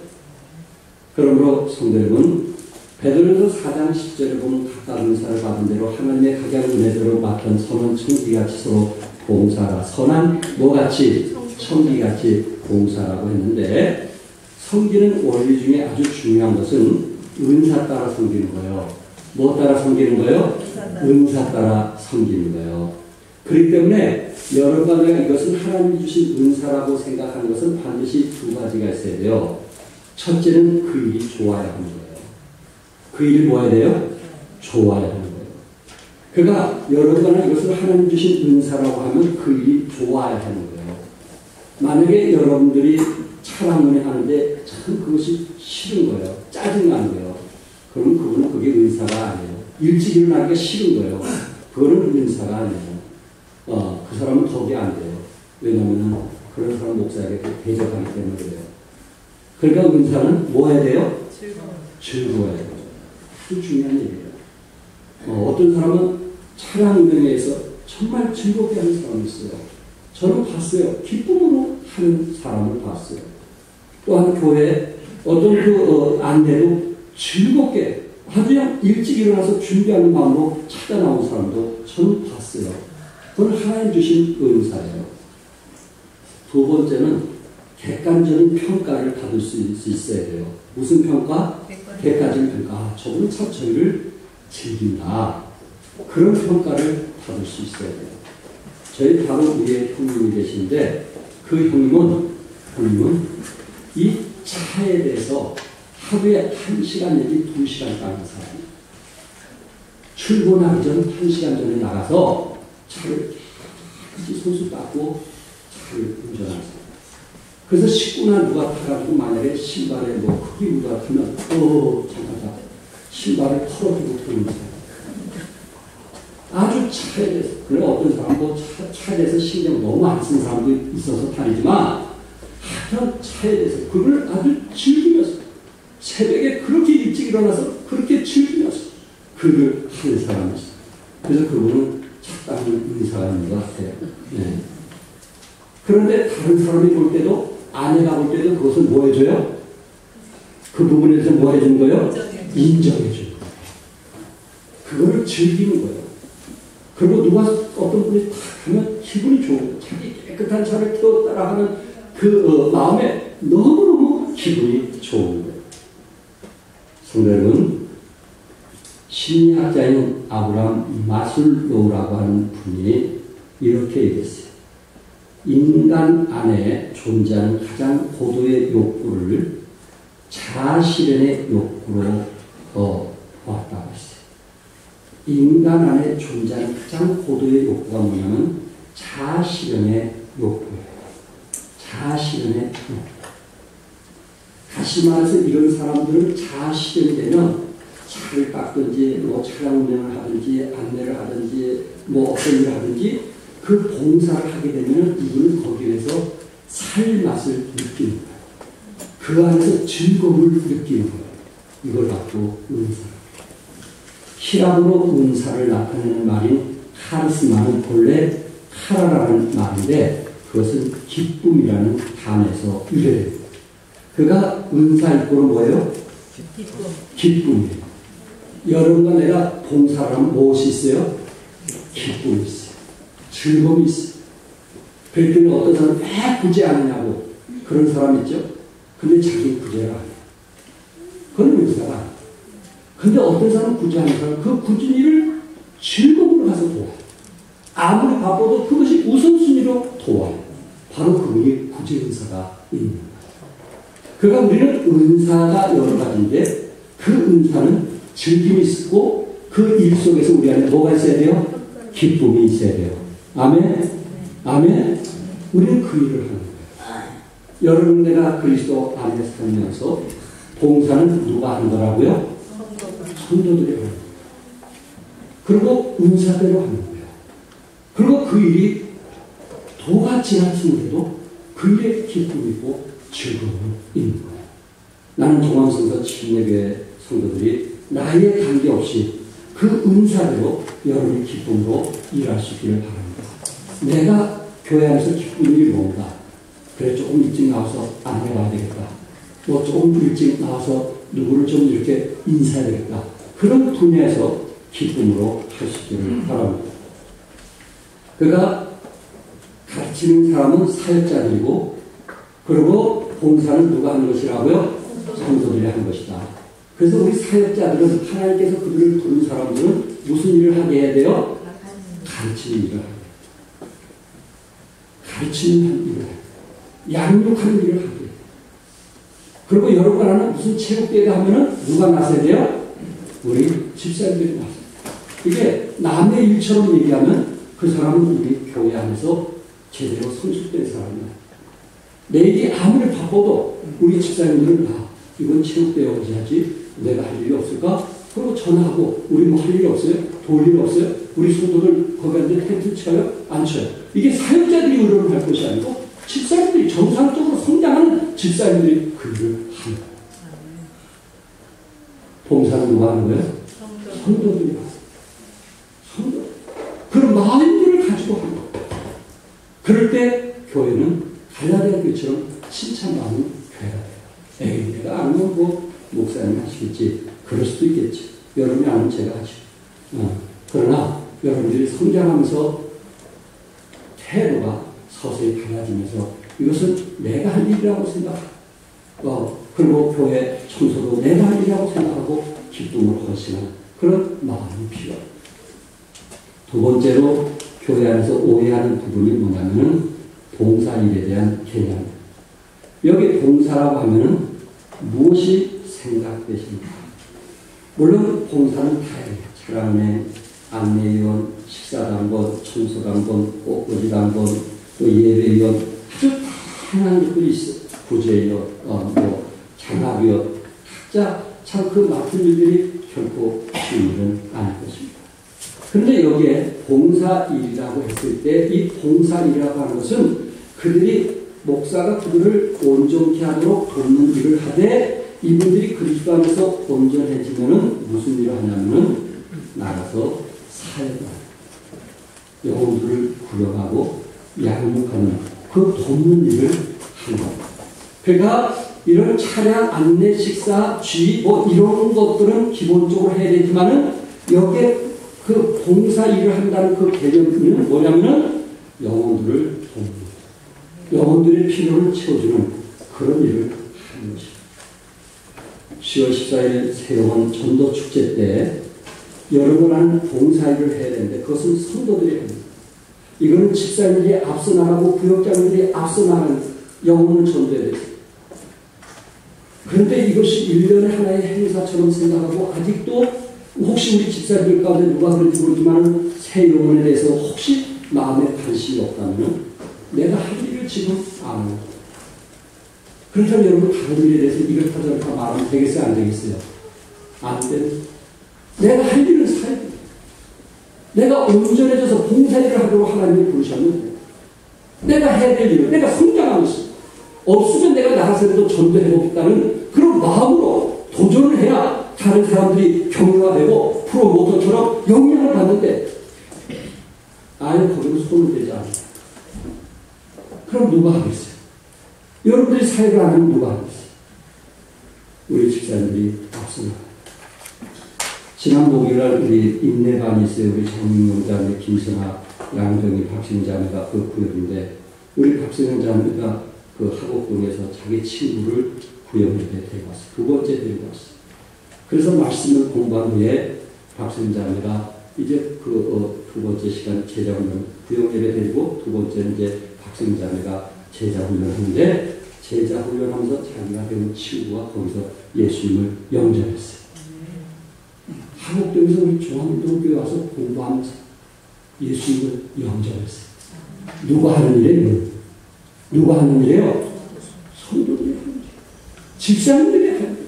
그러므로 성도 여러분, 베드로서 4장 10절에 보면 각각 은사를 받은 대로 하나님의 각양 은혜대로 맡은 선은 청기같이 서로 봉사하라. 선한 뭐같이? 청기같이 봉사라고 했는데, 섬기는 원리 중에 아주 중요한 것은 은사 따라 섬기는 거예요. 뭐 따라 섬기는 거예요? 은사 따라 섬기는 거예요. 그렇기 때문에 여러분과 내가 이것은 하나님이 주신 은사라고 생각하는 것은 반드시 두 가지가 있어야 돼요. 첫째는 그 일이 좋아야 하는 거예요. 그 일이 뭐 해야 돼요? 좋아야 하는 거예요. 그러니까 여러분과 이것을 하나님 주신 은사라고 하면 그 일이 좋아야 하는 거예요. 만약에 여러분들이 차량운행 하는데 참 그것이 싫은 거예요. 짜증나는 거예요. 그러면 그거는 그게 은사가 아니에요. 일찍 일어나기가 싫은 거예요. 그거는 은사가 아니에요. 그 사람은 덕이 안 돼요. 왜냐하면 그런 사람 목사에게 대적하기 때문에 그래요. 그러니까 은사는 뭐 해야 돼요? 즐거워야 돼요. 아주 중요한 일이에요. 어떤 사람은 차량 운행에서 정말 즐겁게 하는 사람이 있어요. 저는 봤어요. 기쁨으로 하는 사람을 봤어요. 또한 교회 어떤 안내도 즐겁게 아주 그냥 일찍 일어나서 준비하는 마음으로 찾아 나온 사람도 저는 봤어요. 그건 하나님 주신 은사예요. 두 번째는 객관적인 평가를 받을 수 있어야 돼요. 무슨 평가? 객관적인 평가. 저분은 참 저희를 즐긴다. 그런 평가를 받을 수 있어야 돼요. 저희 바로 위에 형님이 계신데 그 형님은 이 차에 대해서 하루에 1시간 내지 2시간 가는 사람이에요. 출근하기 전 1시간 전에 나가서 차를 손수 닦고 차를 운전하는 사람. 그래서 식구나 누가 타가지고 만약에 신발에 뭐 흙이 묻어 타면 잠깐 신발을 털어주고 타는 사람. 아주 차에 대해서, 그래 어떤 사람 뭐 차에 대해서 신경 너무 안 쓰는 사람도 있어서 다르지만 하여튼 차에 대해서 그걸 아주 즐기면서 새벽에 그렇게 일찍 일어나서 그렇게 즐기면서 그걸 하는 사람이 있어요. 그래서 그분은 착당한 은사가 있는 것 같아요. 네. 그런데 다른 사람이 볼 때도 아내가 볼 때도 그것을 뭐 해줘요? 그 부분에 대해서 뭐 해주는 거예요? 인정해주는 거예요. 그거를 즐기는 거예요. 그리고 누가 어떤 분이 탁 하면 기분이 좋은 거예요. 자기 깨끗한 차를 태웠다라 하는 그 마음에 너무너무 기분이 좋은 거예요. 성도 여러분, 심리학자인 아브라함 마슬로우라고 하는 분이 이렇게 얘기했어요. 인간 안에 존재하는 가장 고도의 욕구를 자아실현의 욕구로 보았다고 했어요. 인간 안에 존재하는 가장 고도의 욕구가 뭐냐면 자아실현의 욕구예요. 자아실현의 욕구. 다시 말해서 이런 사람들은 자아실현이 되면 차를 닦든지 뭐 차량 운행을 하든지 안내를 하든지 뭐 어떤 일을 하든지 그 봉사를 하게 되면 이분은 거기에서 살 맛을 느끼는 거예요. 그 안에서 즐거움을 느끼는 거예요. 이걸 갖고 은사. 히라브로 은사를 나타내는 말인 카리스마는 본래 카라라는 말인데 그것은 기쁨이라는 단어에서 유래됩니다. 그가 은사 입고는 뭐예요? 기쁨이에요. 여러분과 내가 봉사를 하면 무엇이 있어요? 기쁨이 있어요. 즐거움이 있어요. 그랬더니 어떤 사람은 왜 굳이 안 하냐고 그런 사람 있죠? 근데 자기 구제가 아니야. 그건 의사가 아니야. 근데 어떤 사람은 구제하는 사람, 그 굳은 일을 즐거움으로 가서 도와. 아무리 바빠도 그것이 우선순위로 도와. 바로 그분이 구제 은사가 있는 거예요. 그러니까 우리는 은사가 여러 가지인데 그 은사는 즐김이 있고 그 일 속에서 우리 안에 뭐가 있어야 돼요? 기쁨이 있어야 돼요. 아멘? 아멘? 우리는 그 일을 하는 거예요. 여러분, 내가 그리스도 안에 살면서 봉사는 누가 하는 거라고요? 성도들이 하는 거예요. 그리고 은사대로 하는 거예요. 그리고 그 일이 도가 지나치는데도 그 일에 기쁨이 있고 즐거움이 있는 거예요. 나는 동암성서 침례교회 성도들이 나이에 관계없이 그 은사대로 여러분의 기쁨으로 일할 수 있기를 바랍니다. 내가 교회 안에서 기쁜 일이 뭔가? 그래, 조금 일찍 나와서 안내가야 되겠다. 뭐 조금 일찍 나와서 누구를 좀 이렇게 인사해야 되겠다. 그런 분야에서 기쁨으로 할 수 있기를 바랍니다. 그가 가르치는 사람은 사역자들이고, 그리고 봉사는 누가 하는 것이라고요? 성도들이 하는 것이다. 그래서 우리 사역자들은 하나님께서 그들을 부른 사람들은 무슨 일을 하게 해야 돼요? 가르치는 일을 하게 해요. 가르치는 일을 해요. 양육하는 일을 하게 해요. 그리고 여러분 하나는 무슨 체육대회가 하면은 누가 나서야 돼요? 우리 집사님들이 나서요. 이게 남의 일처럼 얘기하면 그 사람은 우리 교회 안에서 제대로 성숙된 사람이야. 내 일이 아무리 바빠도 우리 집사님들은 이건 체육대회 어디 하지? 내가 할 일이 없을까? 그리고 전화하고 우리 뭐 할 일이 없어요? 도울 일이 없어요? 우리 성도들 거기 앉아 텐트 쳐요? 안 쳐요? 이게 사역자들이 의논을 할 것이 아니고 집사님들이 정상적으로 성장하는 집사님들이 그 일을 하는 거예요. 봉사는 누가 하는 거예요? 성도들이 하는 거예요. 성도. 그런 마음들을 가지고 하는 거예요. 그럴 때 교회는 갈라디아 교회처럼 칭찬받는 교회가 돼요. 에이, 내가 아는 건 뭐 목사님이 하시겠지. 그럴 수도 있겠지. 여러분이 아는 제가 하지. 그러나 여러분들이 성장하면서 태도가 서서히 달라지면서 이것은 내가 할 일이라고 생각하고, 그리고 교회 청소도 내가 할 일이라고 생각하고 기쁨으로 헌신하는 그런 마음이 필요해요. 두 번째로 교회 안에서 오해하는 부분이 뭐냐면은 봉사일에 대한 개념. 여기 봉사라고 하면은 무엇이 생각되십니까? 물론 봉사는 다양해요. 차량은행, 안내위원, 식사당번, 청소당번, 꽃꽂이당번, 또 예배위원, 아주 다양한 것들이 있어요. 구제위원, 장학위원, 각자 참 그 맡은 일들이 결코 쉬운 일은 아닐 것입니다. 그런데 여기에 봉사일이라고 했을 때 이 봉사일이라고 하는 것은 그들이 목사가 그들을 온전케 하도록 돕는 일을 하되 이분들이 그리스도 안에서 온전해지면은 무슨 일을 하냐면은 나가서 사역을 영혼들을 구역하고 양육하는 그 돕는 일을 하는 겁니다. 그러니까 이런 차량 안내 식사 쥐 뭐 이런 것들은 기본적으로 해야 되지만은 여기에 그 봉사 일을 한다는 그 개념은 뭐냐면은 영혼들을 돕는, 영혼들의 필요를 채워주는 그런 일을 하는 것입니다. 10월 14일 새영원 전도축제 때 여러분 하는 봉사일을 해야 되는데 그것은 성도들이 합니다. 이거는 집사님들이 앞서 나가고 구역장님들이 앞서 나가는 영혼을 전도해야 돼요. 그런데 이것이 1년의 하나의 행사처럼 생각하고 아직도 혹시 우리 집사님들 가운데 누가 그런지 모르지만 새 영혼에 대해서 혹시 마음에 관심이 없다면 내가 할 일을 지금 안 하고 그렇다면 여러분 다른 일에 대해서 이렇다 저렇다 말하면 되겠어요? 안 되겠어요? 안 돼. 내가 할 일은 살야 돼. 내가 온전해져서 봉사일을 하도록 하나님이 부르셨는데 내가 해야 될 일을 내가 성장하고 있어. 없으면 내가 나가서라도 전도해보겠다는 그런 마음으로 도전을 해야 다른 사람들이 격려가 되고 프로모터처럼 영향을 받는데 아예 거기는 손을 대지 않아요. 그럼 누가 하겠어요? 여러분들이 사역을 안 하면 누가 하겠어요? 우리 집사님들이 앞서 나가요. 지난 목요일날 우리 인내반이 있어요. 우리 정민용 자매, 김선아, 양정희, 박신자매가 그 구역인데 우리 박신영 자매가 그 하곡동에서 자기 친구를 구형에게 데리고 왔어요. 두 번째 데리고 왔어요. 그래서 말씀을 공부한 후에 박수인 자매가 이제 두 번째 시간 제자훈련 구형예배 드리고 두 번째는 이제 박수인 자매가 제자훈련을 하는데 제자훈련하면서 자기가 배운 친구가 거기서 예수님을 영접했어요. 하곡동에서 우리 중앙동교회 와서 공부하면서 예수님을 영접했어요. 누가 하는 일이에요? 누가 하는 일이에요? 성도들이 하는 일. 집사님들이 하는 일.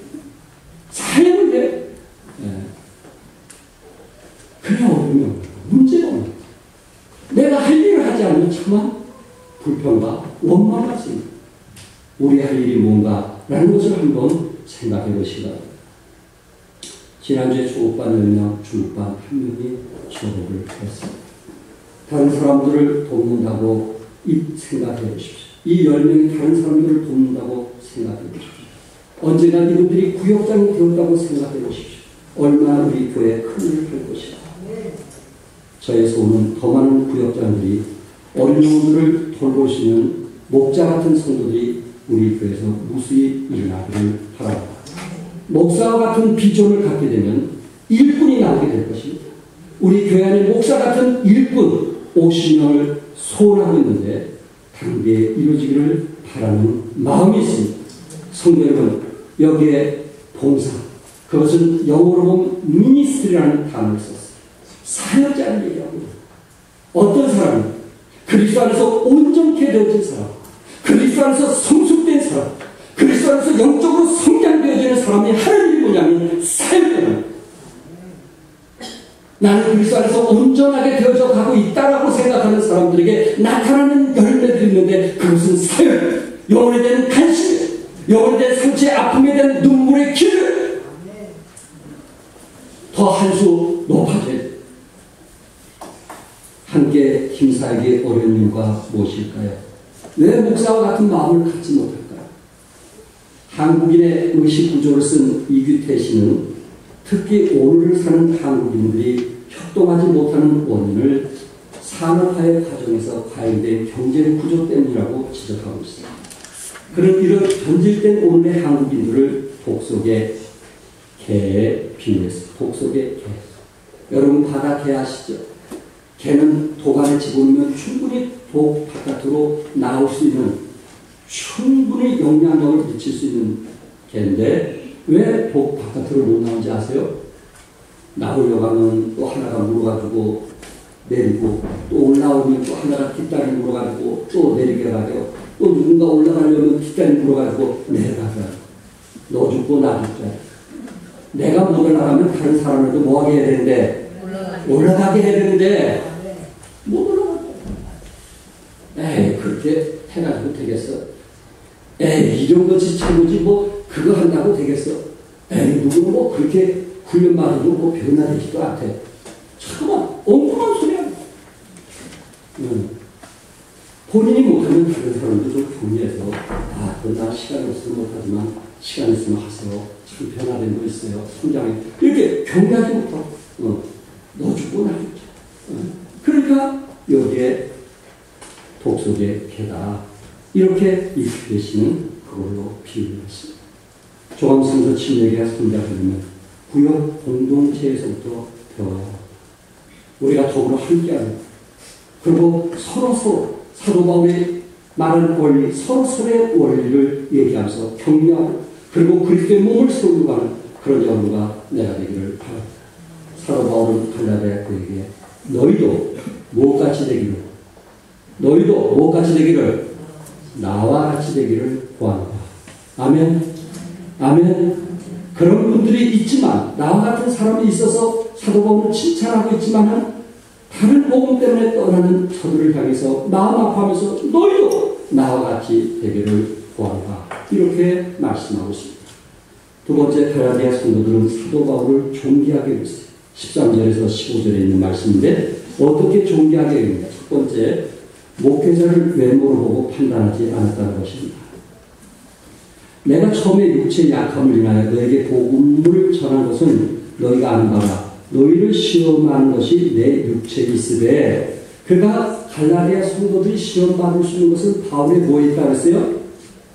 사역을 해. 그래 어려우면 문제가 없는 거야. 내가 할 일을 하지 않으면 차마 불평과 원망할 수 있는 우리 할 일이 뭔가라는 것을 한번 생각해 보시기 바랍니다. 지난주에 조업반 10명, 중업반 1명이 졸업을 했습니다. 다른 사람들을 돕는다고 생각해 보십시오. 이 10명이 다른 사람들을 돕는다고 생각해 보십시오. 언제나 이분들이 구역장이 되었다고 생각해 보십시오. 얼마나 우리 교회에 큰 일을 할 것이다. 저에서 오는 더 많은 구역장들이 어린이들을 돌보시는 목자 같은 성도들이 우리 교회에서 무수히 일어나기를 바랍니다. 목사와 같은 비전을 갖게 되면 일꾼이 나오게 될 것입니다. 우리 교회 안에 목사 같은 일꾼 50명을 소원하고 있는데 단계에 이루어지기를 바라는 마음이 있습니다. 성도 여러분, 여기에 봉사, 그것은 영어로 보면 미니스트리라는 단어를 썼어요. 사역자를 얘기합니다. 어떤 사람이 그리스도 안에서 온전케 되어진 사람, 그리스도 안에서 성숙된 사람, 그리스도 안에서 영적으로 성장되어지는 사람이 하는 일이 뭐냐면 사역자는 나는 그리스도 안에서 온전하게 되어져 가고 있다라고 생각하는 사람들에게 나타나는 열매들이 있는데 그것은 사역, 영혼에 대한 관심, 영혼에 대한 상처의 아픔에 대한 눈물의 기를 더 한 수 높아져야 돼. 함께 힘사하기 어려운 이유가 무엇일까요? 왜 목사와 같은 마음을 갖지 못할까요? 한국인의 의식 구조를 쓴 이규태 씨는 특히 오늘을 사는 한국인들이 협동하지 못하는 원인을 산업화의 과정에서 과잉된 경제 구조 때문이라고 지적하고 있습니다. 그런 이런 변질된 오늘의 한국인들을 독 속의 개에 비유했습니다. 독 속의 개. 여러분 바다 개 아시죠? 개는 독 안에 집어넣으면 충분히 독 바깥으로 나올 수 있는 충분히 영향력을 미칠 수 있는 개인데 왜 독 바깥으로 못 나오는지 아세요? 나오려고 하면 또 하나가 물어가지고 내리고 또 올라오면 또 하나가 뒷다리 물어가지고 또 내리게 가고 또 누군가 올라가려면 뒷다리 물어가지고 내려가더라. 너 죽고 나 죽자. 내가 못 올라가면 다른 사람들도 뭐하게 해야 되는데 올라가게 해야 되는데 못 올라가죠. 에이 그렇게 해가지고 되겠어. 에이 이런 것이 최고지 뭐 그거 한다고 되겠어. 에이 누구는 뭐 그렇게 훈련 받아도 뭐 변화되지도 않대. 잠깐만 엉뚱한 소리야. 본인이 못하면 다른 사람도 좀 격려해서 나 시간이 없으면 못하지만 시간 있으면 하세요. 참 변화된 거 있어요. 성장해. 이렇게 격려하지 못하고 너 죽고 나 죽자. 그러니까 여기에 독 속의 개다. 이렇게 이규태 씨는 그걸로 비유를 했습니다. 조항성서 침례기가 성장하려면 구역 공동체에서부터 배워야 우리가 더불어 함께하는 그리고 서로 사도 바울이 말하는 원리 서로의 원리를 얘기하면서 격려하고 그리고 그리스도의 몸을 세우려고 하는 그런 여러분과 내가 되기를 바랍니다. 사도 바울은 갈라디아 교회에게 너희도 무엇같이 되기를 나와 같이 되기를 구한다. 아멘. 아멘. 그런 분들이 있지만 나와 같은 사람이 있어서 사도 바울은 칭찬하고 있지만은 다른 복음 때문에 떠나는 저들을 향해서 마음 아파하면서 너희도 나와 같이 되기를 구한다. 이렇게 말씀하고 있습니다. 두 번째 갈라디아 성도들은 사도 바울을 존귀하게 했어요. 13절에서 15절에 있는 말씀인데 어떻게 존귀하게 했느냐. 첫 번째 목회자를 외모로 보고 판단하지 않았다는 것입니다. 내가 처음에 육체의 약함을 인하여 너에게 복음을 전한 것은 너희가 아는 바라. 너희를 시험하는 것이 내 육체에 있으되 그가 갈라디아 성도들이 시험받을 수 있는 것은 바울의 뭐에 있다고 했어요?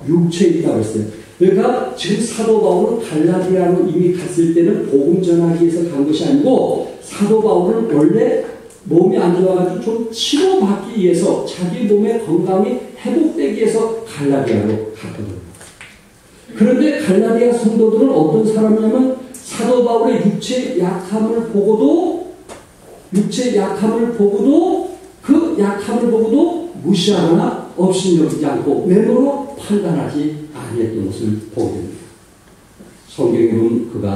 육체에 있다고 했어요. 그러니까 지금 사도 바울은 갈라디아로 이미 갔을 때는 복음 전하기 위해서 간 것이 아니고 사도 바울은 원래 몸이 안 좋아가지고 좀 치료받기 위해서 자기 몸의 건강이 회복되기 위해서 갈라디아로 갔거든요. 그런데 갈라디아 성도들은 어떤 사람이냐면 사도 바울의 육체의 약함을 보고도 그 약함을 보고도 무시하거나 업신여기지 않고 외모로 판단하지 아니했던 것을 보게 됩니다. 성경에 보면 그가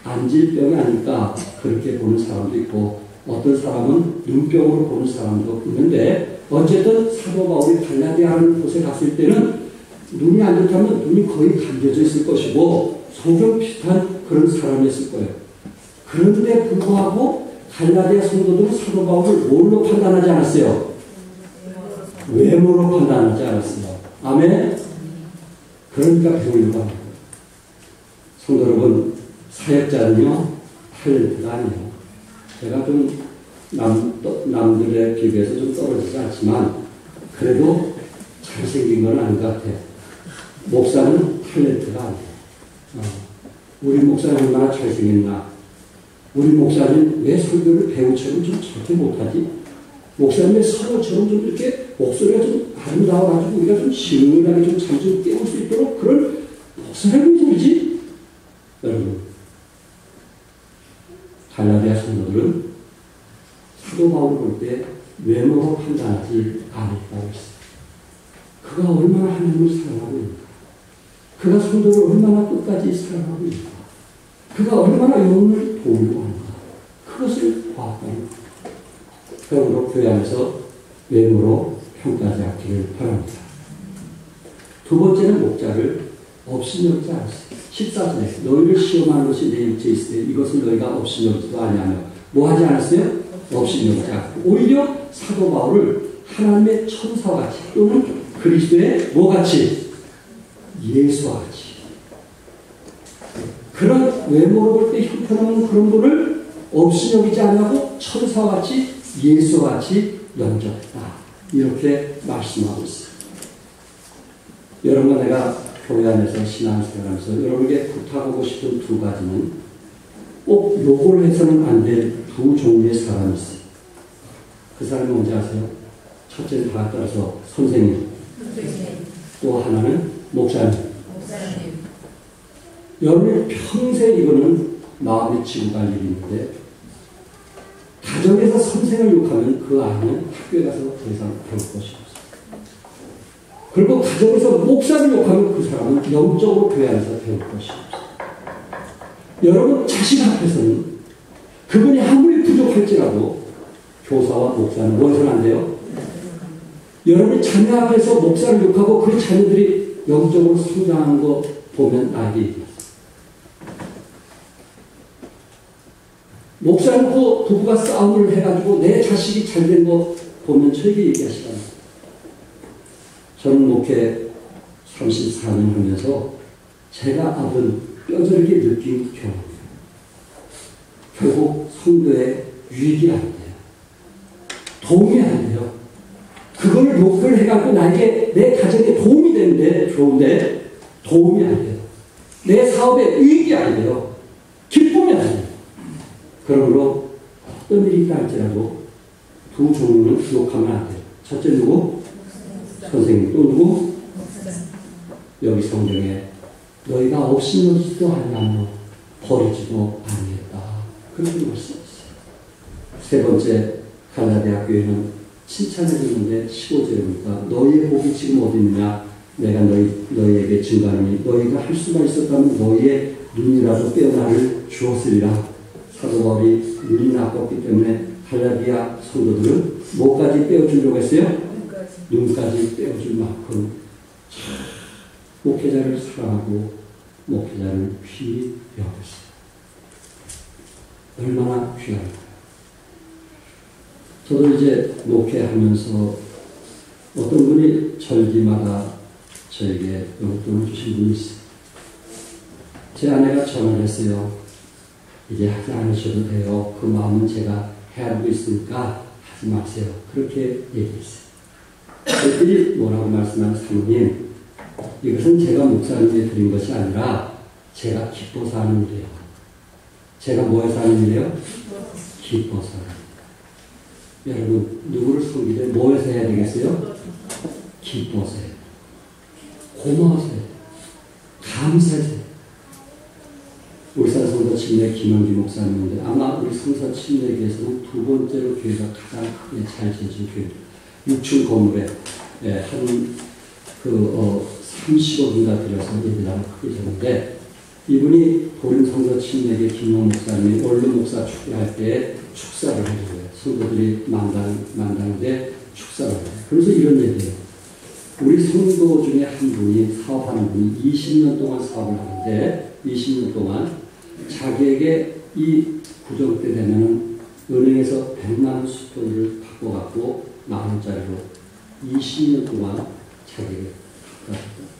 안질병이 아닐까 그렇게 보는 사람도 있고 어떤 사람은 눈병으로 보는 사람도 있는데 어쨌든 사도 바울이 갈라디아라는 곳에 갔을 때는 눈이 안 좋다면 눈이 거의 감겨져 있을 것이고 소경 비슷한 그런 사람이었을 거예요. 그런데 불구하고 갈라디아 성도들은 사도 바울을 뭘로 판단하지 않았어요? 외모로 판단하지 않았어요. 아멘? 그러니까 배우려고 합니다. 성도 여러분, 사역자는요, 탤런트가 아니에요. 제가 좀 남들에 비교해서 좀 떨어지지 않지만 그래도 잘생긴 건 아닌 것 같아요. 목사는 탤런트가 아니에요. 우리 목사는 얼마나 잘생겼나? 우리 목사는 왜 설교를 배우처럼 좀 저렇게 못하지? 목사님의 서로처럼 좀 이렇게 목소리가 좀 아름다워가지고 우리가 좀 시원하게 좀 잠 좀 깨울 수 있도록 그런 목사님이 소리지? 여러분, 갈라디아 성도들은 사도 바울을 볼 때 외모로 판단하지 않았다고 했어요. 그가 얼마나 하나님을 사랑하고 있는가? 그가 성도를 얼마나 끝까지 사랑하고 있는가? 그가 얼마나 영혼을 도우려고 하는가? 그것을 보았다는 겁니다. 그러므로 교회 안에서 외모로 평가하지 않기를 바랍니다. 두 번째는 목자를 업신여기지 않았어요. 14절에 너희를 시험하는 것이 내 육체에 있으되 이것을 너희가 업신여기지도 아니하며 뭐 하지 않았어요? 업신여기지 않고 오히려 사도 바울을 하나님의 천사와 같이 또는 그리스도의 뭐같이? 예수와 같이 그런 외모로 볼 때 형편없는 그런 분을 업신여기지 않고 천사와 같이 예수와 같이 영접했다. 이렇게 말씀하고 있어요. 여러분과 내가 교회 안에서 신앙생활하면서 여러분에게 부탁하고 싶은 두 가지는 꼭 요구를 해서는 안 될 두 종류의 사람이 있어요. 그 사람이 뭔지 아세요? 첫째는 다 따라서 선생님. 또 하나는 목사님. 여러분이 평생 이거는 마음에 지고 갈 일이 있는데 가정에서 선생을 욕하면 그 아이는 학교에 가서 더 이상 배울 것이 없어요. 그리고 가정에서 목사를 욕하면 그 사람은 영적으로 교회 안에서 배울 것이 없어요. 여러분 자식 앞에서는 그분이 아무리 부족할지라도 교사와 목사는 뭐 해서는 안 돼요? 여러분이 자녀 앞에서 목사를 욕하고 그 자녀들이 영적으로 성장하는 거 보면 나에게 얘기했어요. 목사님과 부부가 싸움을 해가지고 내 자식이 잘된 거 보면 저에게 얘기하시잖아요. 저는 목회 34년 하면서 제가 아픈 뼈저리게 느낀 경험이에요. 결국 성도의 유익이 안 돼요. 도움이 안 돼요. 그걸 욕을 해갖고 나에게 내 가정에 도움이 되는데 좋은데 도움이 안 돼요. 내 사업에 유익이 안 돼요. 기쁨이 안 돼요. 그러므로 어떤 일이 있다 할지라도 두 종류는 욕하면 안 돼요. 첫째 누구? 선생님. 또 누구? 여기 성경에 너희가 업신여기지도 아니하며 버리지도 아니했다. 그렇게 말씀했어요. 세 번째 갈라디아 교회는 칭찬을 했는데 15절에 보니까 너희의 복이 지금 어디 있느냐? 내가 너희에게 증거하니 너희가 할 수가 있었다면 너희의 눈이라도 떼어나를 주었으리라. 사도 바울이 눈이 나빴기 때문에 갈라디아 성도들은 뭐까지 떼어주려고 했어요? 눈까지 떼어줄 만큼 목회자를 사랑하고 목회자를 귀히 여겼어요. 얼마나 귀한가요? 저도 이제 목회하면서 어떤 분이 절기마다 저에게 용돈을 주신 분이 있어요. 제 아내가 전화를 했어요. 이제 하지 않으셔도 돼요. 그 마음은 제가 헤아리고 있으니까 하지 마세요. 그렇게 얘기했어요. 그들이 뭐라고 말씀하는 사모님, 이것은 제가 목사님께 드린 것이 아니라 제가 기뻐서 하는 일이에요. 제가 뭐해서 하는 일이에요? 기뻐서 하는 일. 여러분, 누구를 섬기되 뭐해서 해야 되겠어요? 기뻐서 해요. 고마워서 해요. 감사해서 해요. 울산 성서 침례 김원기 목사님인데 아마 우리 성서 침례교에서는 두 번째로 교회가 가장 크게 잘 지어진 교회입니다. 6층 건물에 한 30억인가 들여서 예배당을 크게 지었는데 이분이 보림 성서 침례교 김용 목사님이 원로 목사 축배할 때 축사를 해줘요. 성도들이 만당인데 축사를 해요. 그래서 이런 얘기예요. 우리 성도 중에 한 분이 사업하는 분이 20년 동안 사업을 하는데 20년 동안 자기에게 이 구정 때 되면은 은행에서 100만 원 수표를 바꿔갖고 만원짜리로 20년 동안 자기에게 갖다 줬다.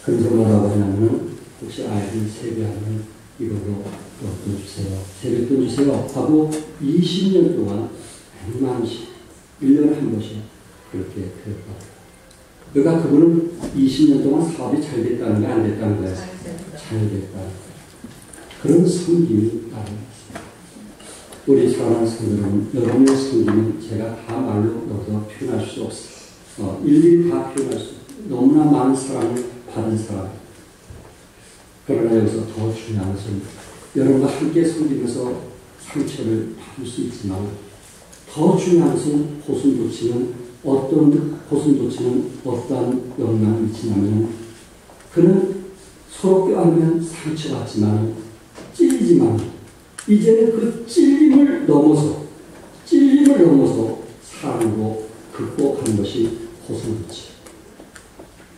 그래서 뭐라고 하냐면은 혹시 아이들 세배하면 이걸로 돈 주세요. 세뱃돈 주세요. 하고 20년 동안 100만 원씩 1년에 한 번씩 그렇게 했다. 그러니까 그분은 20년 동안 사업이 잘 됐다는 게 안 됐다는 거예요. 잘 됐다. 그런 성김이 따릅니다. 우리 사랑하는 성도는 여러분의 성김은 제가 다 말로 여기서 표현할 수 없어요. 일일이 다 표현할 수 없어요. 너무나 많은 사랑을 받은 사람. 그러나 여기서 더 중요한 것은 여러분과 함께 섬기면서 상처를 받을 수 있지만 더 중요한 것은 고슴도치는 어떠한 영향을 미치냐면 그는 서로 껴안으면 상처받지만 찔리지만 이제는 그 찔림을 넘어서 사랑으로 극복하는 것이 고슴도치.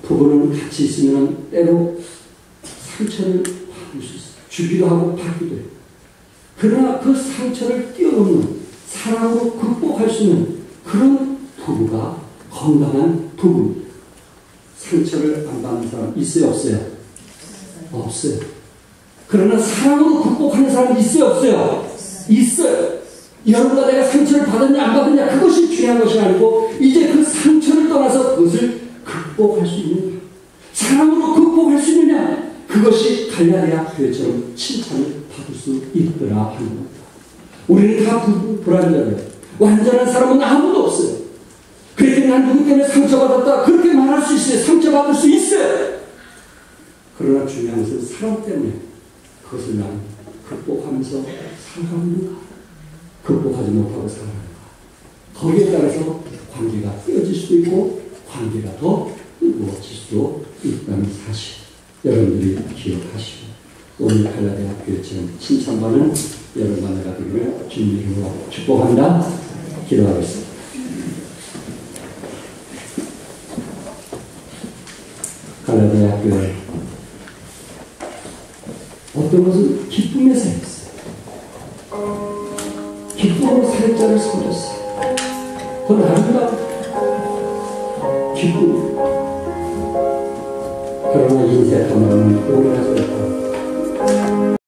부부는 같이 있으면 때로 상처를 받을 수 있어요. 주기도 하고 받기도 해요. 그러나 그 상처를 뛰어넘는 사랑으로 극복할 수 있는 그런 부부가 건강한 부부입니다. 상처를 안 받는 사람 있어요? 없어요? 없어요. 그러나 사랑으로 극복하는 사람이 있어요? 없어요? 있어요. 여러분과 내가 상처를 받았냐 안 받았냐 그것이 중요한 것이 아니고 이제 그 상처를 떠나서 그것을 극복할 수 있느냐 사랑으로 극복할 수 있느냐 그것이 갈라디아 교회처럼 칭찬을 받을 수 있더라 하는 겁니다. 우리는 다 불완전해요. 완전한 사람은 아무도 없어요. 그래서 난 누구 때문에 상처받았다 그렇게 말할 수 있어요. 상처받을 수 있어요. 그러나 중요한 것은 사랑 때문에 그것을 난 극복하면서 살아가는가 극복하지 못하고 살아가는가 거기에 따라서 관계가 깨어질 수도 있고 관계가 더 뜨거워질 수도 있다는 사실 여러분들이 기억하시고 오늘 갈라디아 교회처럼 칭찬받는 여러분과 내가 되기를 주님의 이름으로 축복합니다. 기도하겠습니다. 갈라디아 교회 어떤 것은 기쁨에서 했어요. 기쁨으로 살자를 섬겼어요. 그건 아름다운 기쁨. 그러나 인생 하나는 오래가지 못합니다.